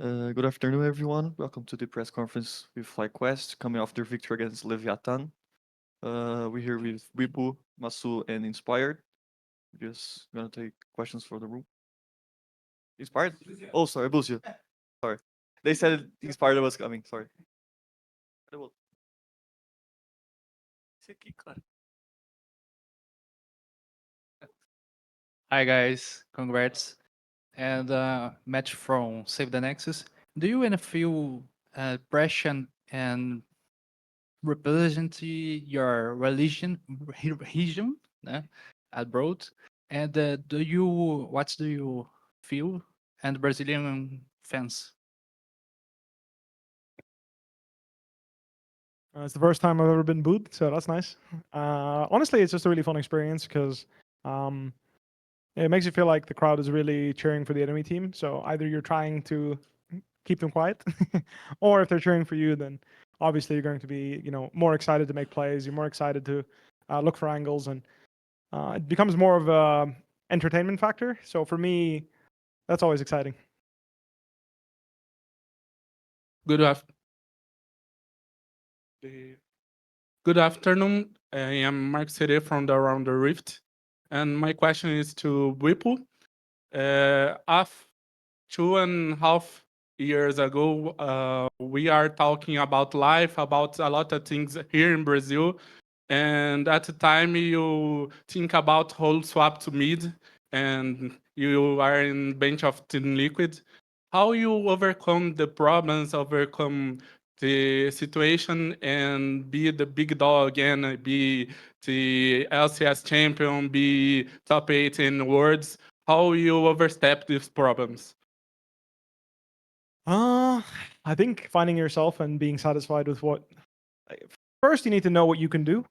Good afternoon, everyone. Welcome to the press conference with FlyQuest, coming off their victory against Leviatan. We're here with Bwipo, Massu, and Inspired. We're just gonna take questions for the room. Inspired? Oh, sorry, Busio. Sorry. They said Inspired was coming. Sorry. Esse aqui, cara. Hi guys, congrats. And match from Save the Nexus. Do you wanna feel pressure and represent your religion abroad? And what do you feel and Brazilian fans? It's the first time I've ever been booed, so that's nice. Honestly, it's just a really fun experience because it makes you feel like the crowd is really cheering for the enemy team. So either you're trying to keep them quiet, or if they're cheering for you, then obviously you're going to be, more excited to make plays. You're more excited to look for angles, and it becomes more of a entertainment factor. So for me, that's always exciting. Good af- Good afternoon. I am Mark Sere from the Around the Rift, and my question is to Bwipo. Af 2.5 years ago, we are talking about life, about a lot of things here in Brazil, and at the time you think about whole swap to mid, and you are in bench of Team Liquid. How you overcome the problems, overcome the situation, and be the big dog again, be the LCS champion, be top 8 in worlds? How you overstep these problems? I think finding yourself and being satisfied with what. First, you need to know what you can do.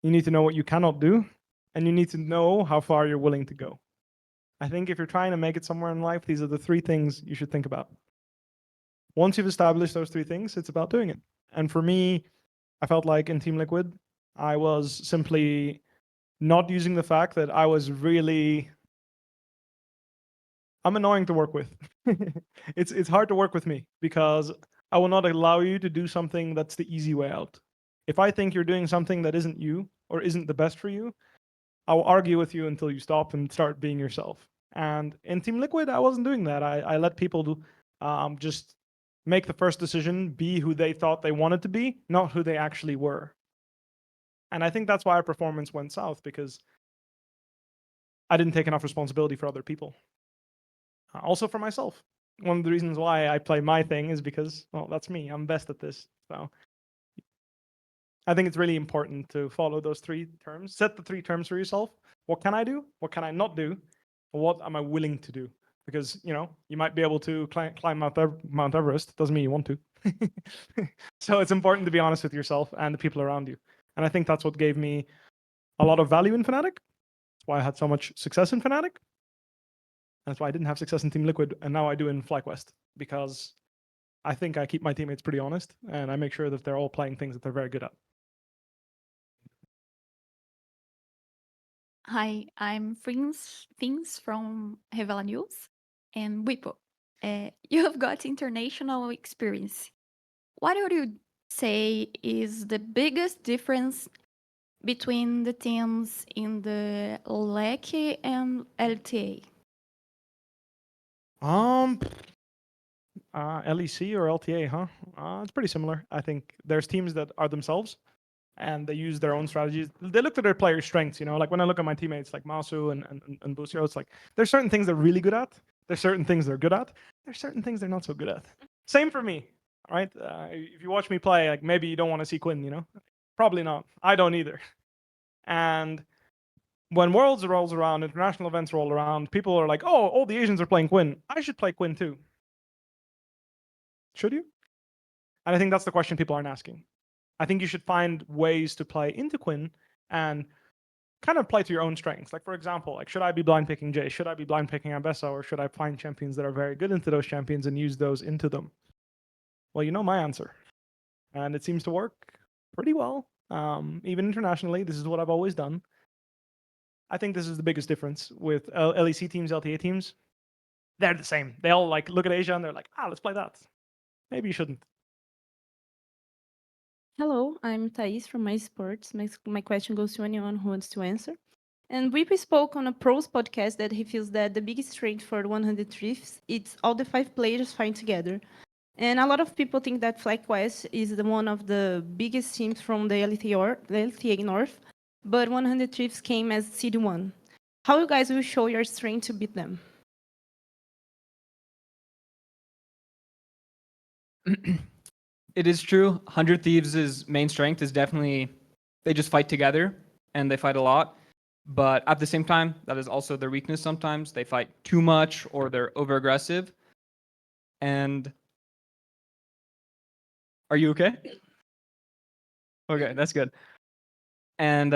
You need to know what you cannot do, and you need to know how far you're willing to go. I think if you're trying to make it somewhere in life, these are the three things you should think about. Once you've established those three things, it's about doing it. And for me, I felt like in Team Liquid, I was simply not using the fact that I was really. I'm annoying to work with. It's hard to work with me because I will not allow you to do something that's the easy way out. If I think you're doing something that isn't you or isn't the best for you, I will argue with you until you stop and start being yourself. And in Team Liquid, I wasn't doing that. I let people just make the first decision, be who they thought they wanted to be, not who they actually were. And I think that's why our performance went south, because I didn't take enough responsibility for other people. Also for myself. One of the reasons why I play my thing is because, well, that's me. I'm best at this. So I think it's really important to follow those three terms. Set the three terms for yourself. What can I do? What can I not do? What am I willing to do? Because, you might be able to climb Mount Everest. Doesn't mean you want to. So it's important to be honest with yourself and the people around you. And I think that's what gave me a lot of value in Fnatic. That's why I had so much success in Fnatic. That's why I didn't have success in Team Liquid, and now I do in FlyQuest, because I think I keep my teammates pretty honest, and I make sure that they're all playing things that they're very good at. Hi, I'm Things from Revela News and Bwipo. You have got international experience. What would you say is the biggest difference between the teams in the LEC and LTA? LEC or LTA, huh? It's pretty similar. I think there's teams that are themselves, and they use their own strategies. They look at their players' strengths, Like when I look at my teammates like Massu and Busio, it's like there's certain things they're really good at. There's certain things they're good at. There's certain things they're not so good at. Same for me, right? If you watch me play, like maybe you don't want to see Quinn, Probably not. I don't either. And when Worlds rolls around, international events roll around, people are like, oh, all the Asians are playing Quinn. I should play Quinn too. Should you? And I think that's the question people aren't asking. I think you should find ways to play into Quinn and kind of play to your own strengths. Like, for example, should I be blind picking Jay? Should I be blind picking Ambessa? Or should I find champions that are very good into those champions and use those into them? Well, you know my answer. And it seems to work pretty well. Even internationally, this is what I've always done. I think this is the biggest difference with LEC teams, LTA teams. they're the same. They all like look at Asia and they're like, let's play that. Maybe you shouldn't. Hello, I'm Thais from esports. My question goes to anyone who wants to answer. And Bwipo spoke on a pros podcast that he feels that the biggest strength for 100 Thieves it's all the 5 players fighting together. And a lot of people think that FlyQuest is one of the biggest teams from the LTA North, but 100 Thieves came as Seed 1. How you guys will show your strength to beat them? It is true. 100 Thieves' main strength is definitely they just fight together and they fight a lot. But at the same time, that is also their weakness sometimes. They fight too much or they're over aggressive. And are you okay? Okay, that's good. And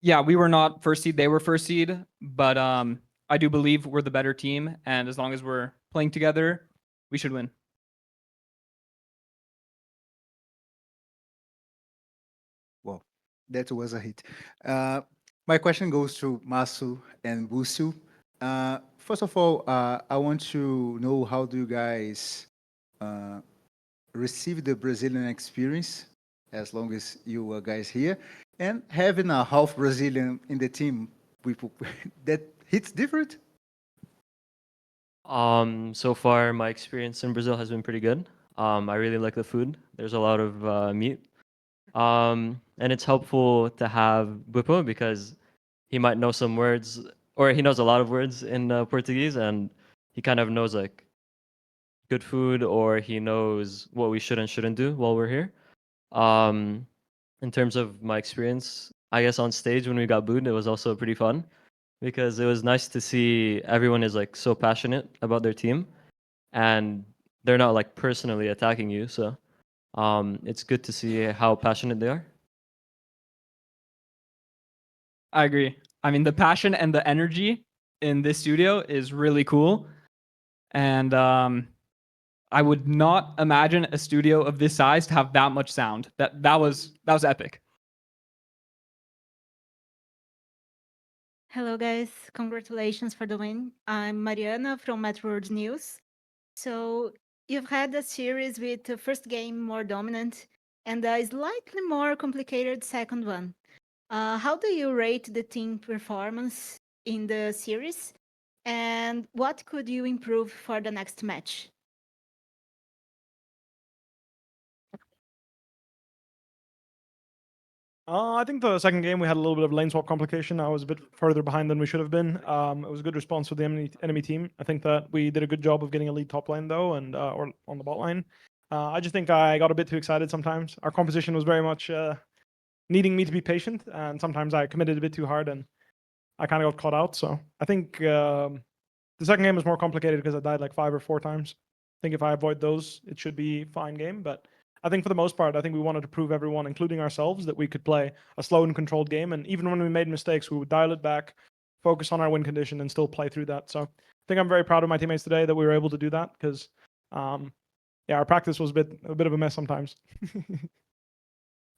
yeah, we were not first seed, they were first seed, but I do believe we're the better team, and as long as we're playing together, we should win. Well, that was a hit. My question goes to Massu and Busio. First of all, I want to know how do you guys receive the Brazilian experience as long as you are guys here, and having a half Brazilian in the team, that hits different. So far, my experience in Brazil has been pretty good. I really like the food. There's a lot of meat. And it's helpful to have Bwipo because he might know some words, or he knows a lot of words in Portuguese, and he kind of knows like good food, or he knows what we should and shouldn't do while we're here. Um, in terms of my experience, I guess on stage when we got booed, it was also pretty fun because it was nice to see everyone is like so passionate about their team, and they're not like personally attacking you. So it's good to see how passionate they are. I agree. I mean, the passion and the energy in this studio is really cool. And I would not imagine a studio of this size to have that much sound. That was epic. Hello, guys. Congratulations for the win. I'm Mariana from Metro World News. So, you've had a series with the first game more dominant and a slightly more complicated second one. How do you rate the team performance in the series? And what could you improve for the next match? I think the second game we had a little bit of lane swap complication. I was a bit further behind than we should have been. It was a good response for the enemy team. I think that we did a good job of getting a lead top lane though, and or on the bot lane. I just think I got a bit too excited sometimes. Our composition was very much needing me to be patient, and sometimes I committed a bit too hard, and I kind of got caught out. So I think the second game was more complicated because I died like 5 or 4 times. I think if I avoid those, it should be fine game, but I think for the most part, I think we wanted to prove everyone, including ourselves, that we could play a slow and controlled game. And even when we made mistakes, we would dial it back, focus on our win condition, and still play through that. So I think I'm very proud of my teammates today that we were able to do that because, yeah, our practice was a bit of a mess sometimes.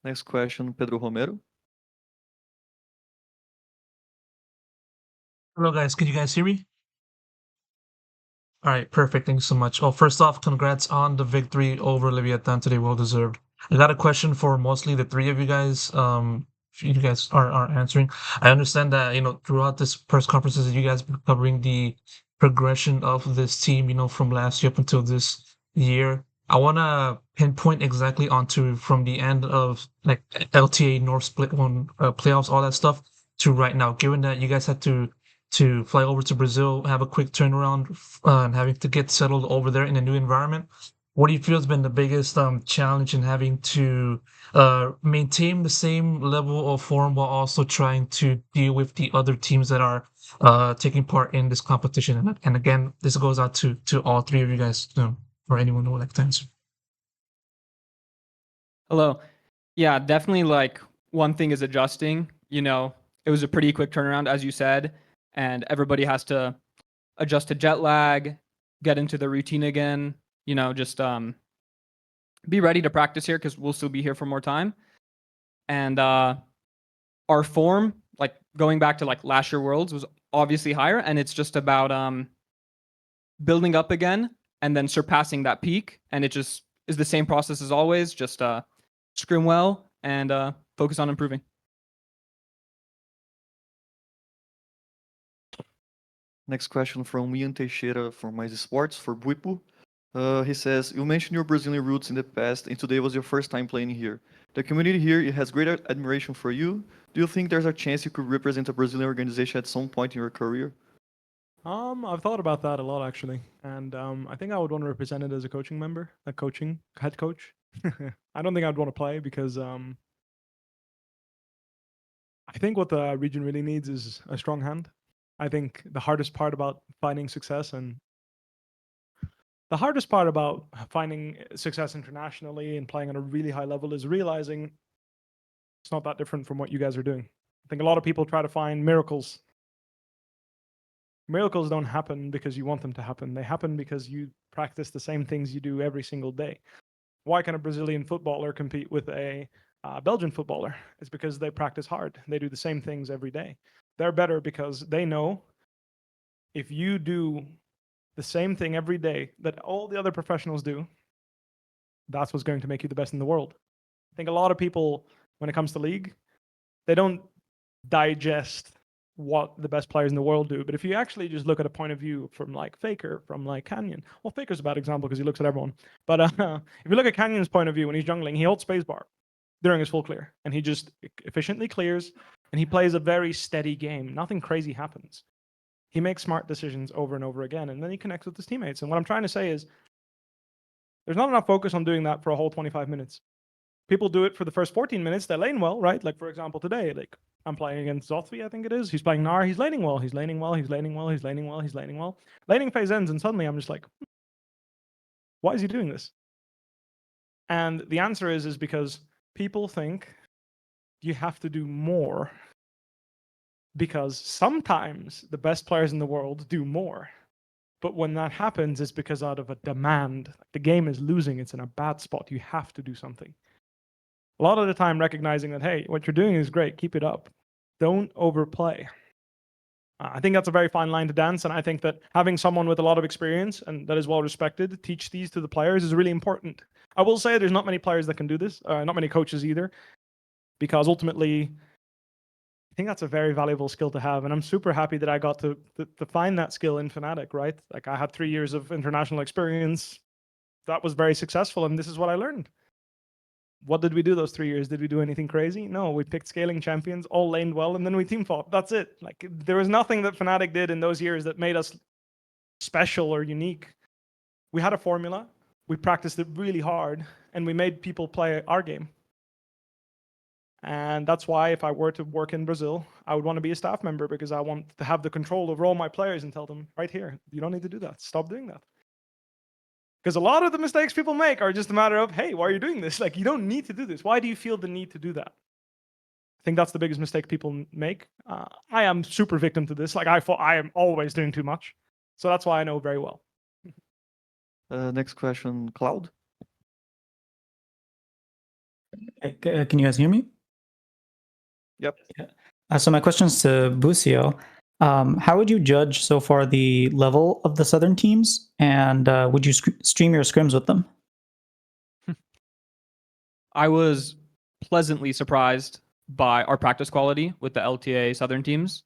Next question, Pedro Romero. Hello, guys. Can you guys hear me? All right, perfect. Thank you so much. Well, first off, congrats on the victory over Leviatan today. Well deserved. I got a question for mostly the 3 of you guys. If you guys are answering, I understand that throughout this press conferences, you guys been covering the progression of this team. From last year up until this year. I want to pinpoint exactly onto from the end of like LTA North Split one playoffs, all that stuff, to right now. Given that you guys had to fly over to Brazil, have a quick turnaround, and having to get settled over there in a new environment. What do you feel has been the biggest challenge in having to maintain the same level of form while also trying to deal with the other teams that are taking part in this competition? And again, this goes out to all 3 of you guys, or anyone who would like to answer. Hello. Yeah, definitely like one thing is adjusting. It was a pretty quick turnaround, as you said, and everybody has to adjust to jet lag, get into the routine again, just be ready to practice here because we'll still be here for more time. And our form, like going back to like last year Worlds, was obviously higher, and it's just about building up again and then surpassing that peak. And it just is the same process as always. Just scrim well and focus on improving. Next question from Ian Teixeira from Mais Esports for Bwipo. He says, you mentioned your Brazilian roots in the past, and today was your first time playing here. The community here has great admiration for you. Do you think there's a chance you could represent a Brazilian organization at some point in your career? I've thought about that a lot actually, and I think I would want to represent it as a coaching member, a head coach. I don't think I'd want to play because I think what the region really needs is a strong hand. I think the hardest part about finding success internationally and playing on a really high level is realizing it's not that different from what you guys are doing. I think a lot of people try to find miracles. Miracles don't happen because you want them to happen. They happen because you practice the same things you do every single day. Why can a Brazilian footballer compete with a Belgian footballer? It's because they practice hard. They do the same things every day. They're better because they know if you do the same thing every day that all the other professionals do, that's what's going to make you the best in the world. I think a lot of people, when it comes to league, they don't digest what the best players in the world do. But if you actually just look at a point of view from like Faker, from like Canyon, well, Faker's a bad example because he looks at everyone. But if you look at Canyon's point of view when he's jungling, he holds spacebar during his full clear, and he just efficiently clears, and he plays a very steady game. Nothing crazy happens. He makes smart decisions over and over again, and then he connects with his teammates. And what I'm trying to say is, there's not enough focus on doing that for a whole 25 minutes. People do it for the first 14 minutes. They lane well, right? Like, for example, today, like, I'm playing against Zothvi, I think it is. He's playing Gnar. He's laning well. He's laning well. He's laning well. He's laning well. He's laning well. Laning phase ends, and suddenly I'm just like, why is he doing this? And the answer is because people think you have to do more, because sometimes the best players in the world do more. But when that happens, it's because out of a demand. The game is losing. It's in a bad spot. You have to do something. A lot of the time recognizing that, hey, what you're doing is great. Keep it up. Don't overplay. I think that's a very fine line to dance. And I think that having someone with a lot of experience and that is well respected teach these to the players is really important. I will say there's not many players that can do this, not many coaches either, because ultimately, I think that's a very valuable skill to have. And I'm super happy that I got to find that skill in Fnatic, right? Like, I had 3 years of international experience. That was very successful. And this is what I learned. What did we do those 3 years? Did we do anything crazy? No, we picked scaling champions, all laned well, and then we team fought. That's it. Like, there was nothing that Fnatic did in those years that made us special or unique. We had a formula. We practiced it really hard, and we made people play our game. And that's why if I were to work in Brazil, I would want to be a staff member, because I want to have the control over all my players and tell them, right here, you don't need to do that. Stop doing that. Because a lot of the mistakes people make are just a matter of, hey, why are you doing this? Like, you don't need to do this. Why do you feel the need to do that? I think that's the biggest mistake people make. I am super victim to this. Like, I am always doing too much. So that's why I know very well. Next question, Cloud. Can you guys hear me? Yep. So my question's to Busio. How would you judge so far the level of the Southern teams, and would you stream your scrims with them? I was pleasantly surprised by our practice quality with the LTA Southern teams.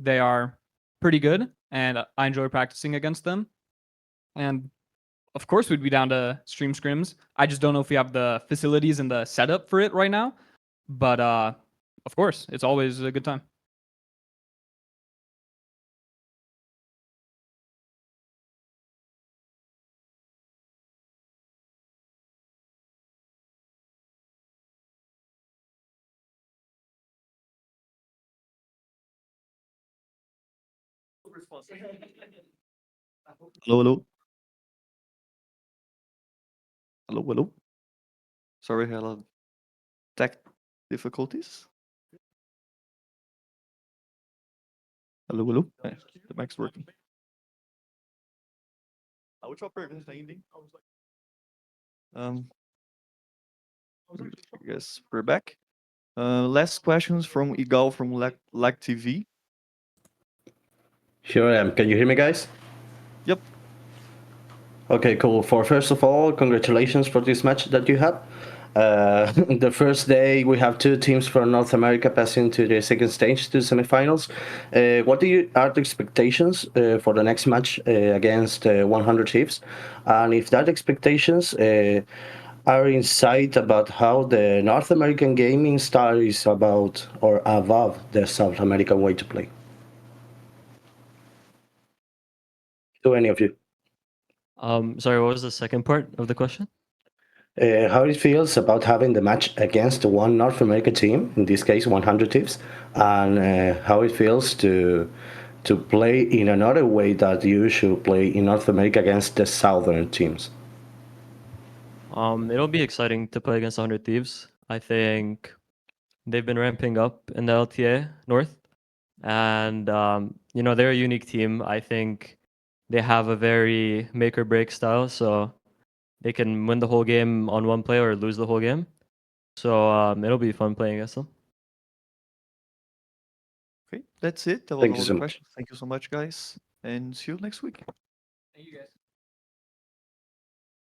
They are pretty good, and I enjoy practicing against them. And of course, we'd be down to stream scrims. I just don't know if we have the facilities and the setup for it right now. But of course, it's always a good time. Hello, hello. Hello, hello. Sorry, hello. Tech difficulties. Hello, hello. The mic's working. A última pergunta ainda, hein? I guess we're back. Last questions from Igal from Lag TV. Sure am. Can you hear me, guys? Yep. Okay, cool. For first of all, congratulations for this match that you had. The first day, we have two teams from North America passing to the second stage, to semifinals. What are the expectations for the next match against 100 Chiefs? And if that expectations are in sight about how the North American gaming style is about or above the South American way to play? To any of you. Sorry, what was the second part of the question? How it feels about having the match against one North American team, in this case 100 Thieves, and how it feels to play in another way that you should play in North America against the southern teams. It'll be exciting to play against 100 Thieves. I think they've been ramping up in the LTA North, and you know, they're a unique team. I think they have a very make or break style, so they can win the whole game on one play or lose the whole game. So it'll be fun playing against them. Okay, that's it. That was Thank you all so the much. questions. Thank you so much, guys, and see you next week. Thank you guys.